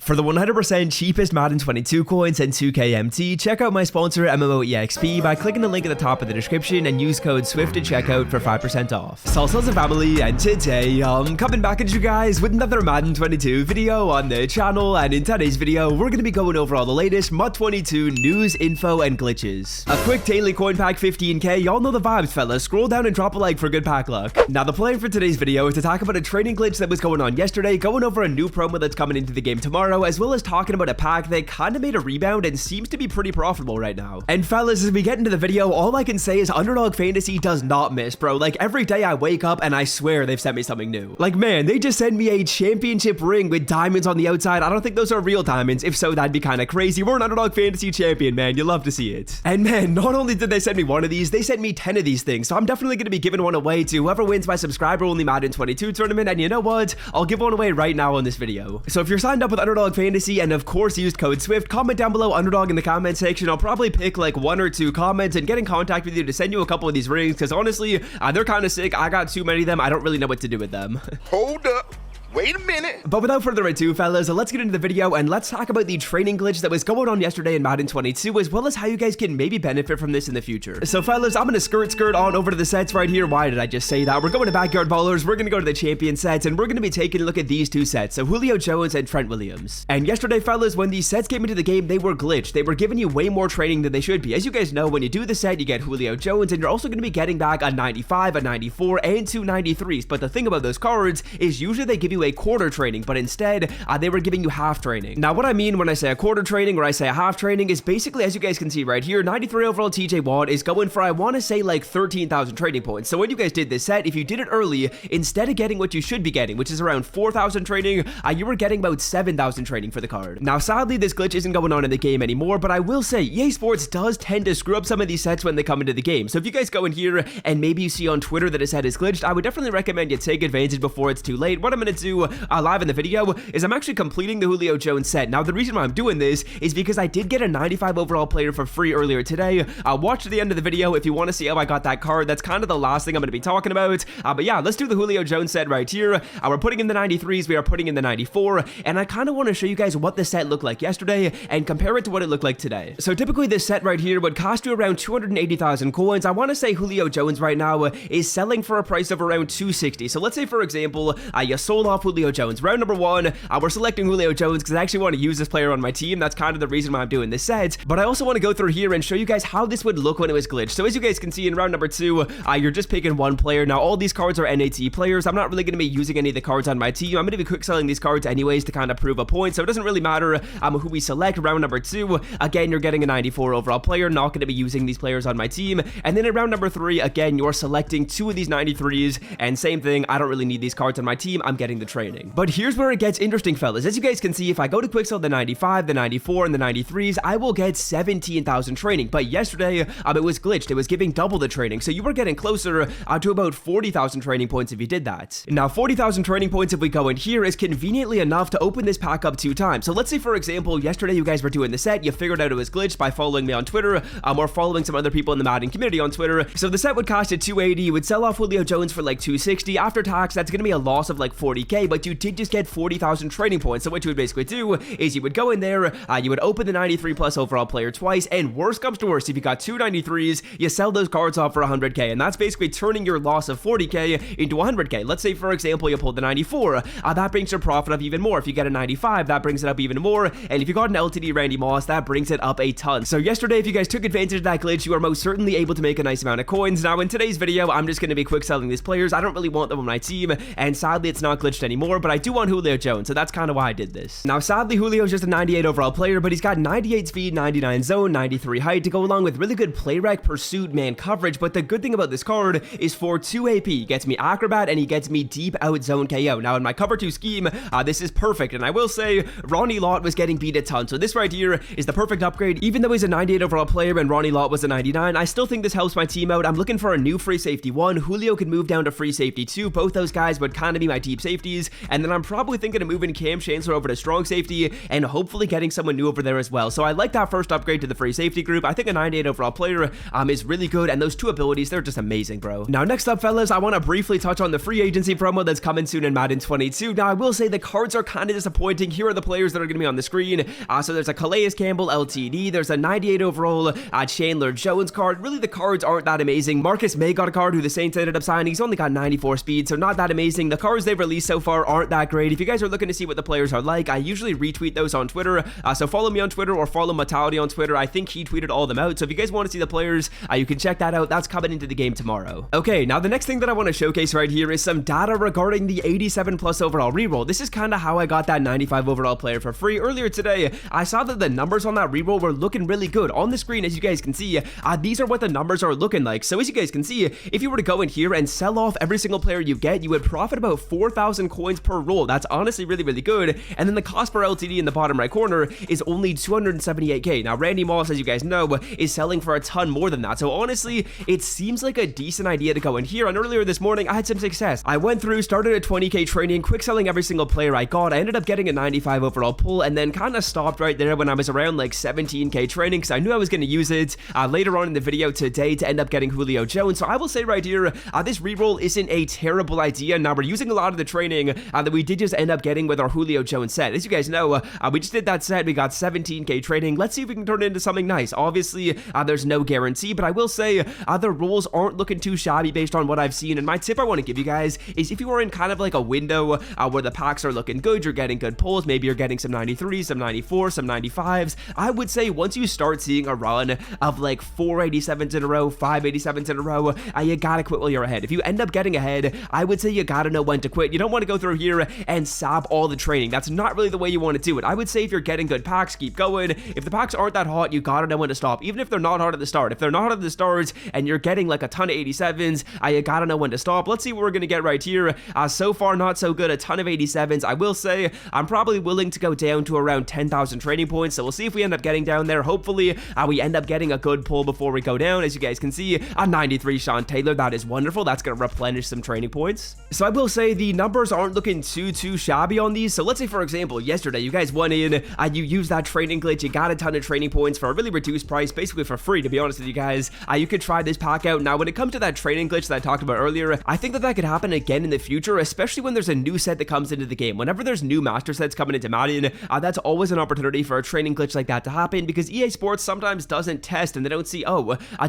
For the 100% cheapest Madden 22 coins and 2K MT, check out my sponsor MMOEXP by clicking the link at the top of the description and use code SWIFT at checkout for 5% off. Salsa's a family, and today I'm coming back at you guys with another Madden 22 video on the channel, and in today's video we're going to be going over all the latest MUT 22 news, info, and glitches. A quick daily coin pack 15k, y'all know the vibes fellas, scroll down and drop a like for good pack luck. Now the plan for today's video is to talk about a trading glitch that was going on yesterday, going over a new promo that's coming into the game tomorrow, as well as talking about a pack that kinda made a rebound and seems to be pretty profitable right now. And fellas, as we get into the video, all I can say is Underdog Fantasy does not miss, bro. Like, every day I wake up and I swear they've sent me something new. Like, man, they just sent me a championship ring with diamonds on the outside. I don't think those are real diamonds. If so, that'd be kinda crazy. We're an Underdog Fantasy champion, man. You love to see it. And man, not only did they send me one of these, they sent me 10 of these things. So I'm definitely gonna be giving one away to whoever wins my subscriber-only Madden 22 tournament. And you know what? I'll give one away right now on this video. So if you're signed up with Underdog Fantasy and of course used code SWIFT, comment down below Underdog in the comment section. I'll probably pick like 1 or 2 comments and get in contact with you to send you a couple of these rings, because honestly, they're kind of sick. I got too many of them. I don't really know what to do with them. Hold up. Wait a minute. But without further ado, fellas, let's get into the video and let's talk about the training glitch that was going on yesterday in Madden 22, as well as how you guys can maybe benefit from this in the future. So fellas, I'm gonna skirt on over to the sets right here. Why did I just say that? We're going to Backyard Ballers, we're gonna go to the champion sets, and we're gonna be taking a look at these two sets, so Julio Jones and Trent Williams. And yesterday, fellas, when these sets came into the game, they were glitched. They were giving you way more training than they should be. As you guys know, when you do the set, you get Julio Jones, and you're also gonna be getting back a 95, a 94, and 2 93s. But the thing about those cards is usually they give you a quarter training, but instead, they were giving you half training. Now, what I mean when I say a quarter training or I say a half training is basically, as you guys can see right here, 93 overall TJ Watt is going for, I want to say, like 13,000 training points. So when you guys did this set, if you did it early, instead of getting what you should be getting, which is around 4,000 training, you were getting about 7,000 training for the card. Now, sadly, this glitch isn't going on in the game anymore, but I will say, EA Sports does tend to screw up some of these sets when they come into the game. So if you guys go in here and maybe you see on Twitter that a set is glitched, I would definitely recommend you take advantage before it's too late. What I'm going to do live in the video is I'm actually completing the Julio Jones set. Now, the reason why I'm doing this is because I did get a 95 overall player for free earlier today. Watch to the end of the video if you want to see how I got that card. That's kind of the last thing I'm going to be talking about. But yeah, let's do the Julio Jones set right here. We're putting in the 93s, we are putting in the 94, and I kind of want to show you guys what the set looked like yesterday and compare it to what it looked like today. So typically this set right here would cost you around 280,000 coins. I want to say Julio Jones right now is selling for a price of around 260. So let's say, for example, you sold off Julio Jones. Round number 1, we're selecting Julio Jones because I actually want to use this player on my team. That's kind of the reason why I'm doing this set. But I also want to go through here and show you guys how this would look when it was glitched. So as you guys can see in round number 2, you're just picking one player. Now all these cards are NAT players. I'm not really going to be using any of the cards on my team. I'm going to be quick selling these cards anyways to kind of prove a point. So it doesn't really matter who we select. Round number 2, again, you're getting a 94 overall player. Not going to be using these players on my team. And then in round number 3, again, you're selecting 2 of these 93s. And same thing, I don't really need these cards on my team. I'm getting the training. But here's where it gets interesting, fellas. As you guys can see, if I go to quick sell the 95, the 94, and the 93s, I will get 17,000 training. But yesterday, it was glitched. It was giving double the training. So you were getting closer to about 40,000 training points if you did that. Now, 40,000 training points if we go in here is conveniently enough to open this pack up 2 times. So let's say, for example, yesterday you guys were doing the set, you figured out it was glitched by following me on Twitter, or following some other people in the Madden community on Twitter. So the set would cost you 280, you would sell off Julio Jones for like 260. After tax, that's going to be a loss of like 40k, but you did just get 40,000 training points. So what you would basically do is you would go in there, you would open the 93 plus overall player twice, and worst comes to worst, if you got 2 93s, you sell those cards off for 100k, and that's basically turning your loss of 40k into 100k. Let's say, for example, you pulled the 94, that brings your profit up even more. If you get a 95, that brings it up even more, and if you got an LTD Randy Moss, that brings it up a ton. So yesterday, if you guys took advantage of that glitch, you are most certainly able to make a nice amount of coins. Now, in today's video, I'm just going to be quick selling these players. I don't really want them on my team, and sadly, it's not glitched anymore, but I do want Julio Jones, so that's kind of why I did this. Now, sadly, Julio's just a 98 overall player, but he's got 98 speed, 99 zone, 93 height to go along with really good play rec, pursuit, man coverage. But the good thing about this card is for 2 AP, he gets me acrobat and he gets me deep out zone KO. Now, in my cover 2 scheme, this is perfect, and I will say Ronnie Lott was getting beat a ton, so this right here is the perfect upgrade. Even though he's a 98 overall player and Ronnie Lott was a 99, I still think this helps my team out. I'm looking for a new free safety 1. Julio could move down to free safety 2. Both those guys would kind of be my deep safety. abilities, and then I'm probably thinking of moving Cam Chancellor over to strong safety and hopefully getting someone new over there as well. So I like that first upgrade to the free safety group. I think a 98 overall player is really good, and those two abilities, they're just amazing, bro. Now, next up, fellas, I want to briefly touch on the free agency promo that's coming soon in Madden 22. Now, I will say the cards are kind of disappointing. Here are the players that are going to be on the screen. So there's a Calais Campbell LTD, there's a 98 overall Chandler Jones card. Really, the cards aren't that amazing. Marcus May got a card who the Saints ended up signing. He's only got 94 speed, so not that amazing. The cards they've released so far aren't that great. If you guys are looking to see what the players are like, I usually retweet those on Twitter. So follow me on Twitter or follow Metality on Twitter. I think he tweeted all of them out. So if you guys want to see the players, you can check that out. That's coming into the game tomorrow. Okay, now the next thing that I want to showcase right here is some data regarding the 87 plus overall reroll. This is kind of how I got that 95 overall player for free. Earlier today, I saw that the numbers on that reroll were looking really good. On the screen, as you guys can see, these are what the numbers are looking like. So as you guys can see, if you were to go in here and sell off every single player you get, you would profit about 4,000 coins per roll. That's honestly really, really good. And then the cost per LTD in the bottom right corner is only 278k. Now, Randy Moss, as you guys know, is selling for a ton more than that. So honestly, it seems like a decent idea to go in here. And earlier this morning, I had some success. I went through, started a 20k training, quick selling every single player I got. I ended up getting a 95 overall pull, and then kind of stopped right there when I was around like 17k training, because I knew I was going to use it later on in the video today to end up getting Julio Jones. So I will say right here, this reroll isn't a terrible idea. Now, we're using a lot of the training that we did just end up getting with our Julio Jones set. As you guys know, we just did that set. We got 17k training. Let's see if we can turn it into something nice. Obviously, there's no guarantee, but I will say the rolls aren't looking too shabby based on what I've seen. And my tip I want to give you guys is if you are in kind of like a window where the packs are looking good, you're getting good pulls, maybe you're getting some 93s, some 94s, some 95s. I would say once you start seeing a run of like 487s in a row, 587s in a row, you gotta quit while you're ahead. If you end up getting ahead, I would say you gotta know when to quit. You don't want to go through here and sap all the training. That's not really the way you want to do it. I would say if you're getting good packs, keep going. If the packs aren't that hot, you gotta know when to stop, even if they're not hot at the start. If they're not hot at the start and you're getting like a ton of 87s, you gotta know when to stop. Let's see what we're gonna get right here. So far, not so good. A ton of 87s. I will say I'm probably willing to go down to around 10,000 training points, so we'll see if we end up getting down there. Hopefully, we end up getting a good pull before we go down. As you guys can see, a 93 Sean Taylor. That is wonderful. That's gonna replenish some training points. So I will say the numbers aren't looking too shabby on these. So let's say, for example, yesterday you guys went in, you used that training glitch, you got a ton of training points for a really reduced price, basically for free, to be honest with you guys. You could try this pack out. Now, when it comes to that training glitch that I talked about earlier, I think that could happen again in the future, especially when there's a new set that comes into the game. Whenever there's new master sets coming into Madden, that's always an opportunity for a training glitch like that to happen, because EA Sports sometimes doesn't test and they don't see,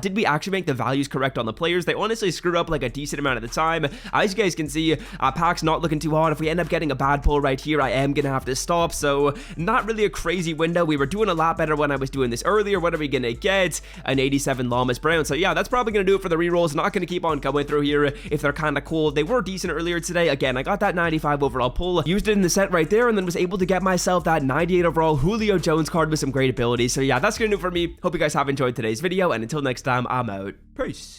did we actually make the values correct on the players? They honestly screw up like a decent amount of the time. As you guys can see, pack's not looking too hot. If we end up getting a bad pull right here, I am gonna have to stop. So not really a crazy window. We were doing a lot better when I was doing this earlier. What are we gonna get? An 87 Llamas Brown. So yeah, that's probably gonna do it for the rerolls. Not gonna keep on going through here if they're kind of cool. They were decent earlier today. Again, I got that 95 overall pull, used it in the set right there, and then was able to get myself that 98 overall Julio Jones card with some great abilities. So yeah, that's gonna do it for me. Hope you guys have enjoyed today's video, and until next time, I'm out. Peace.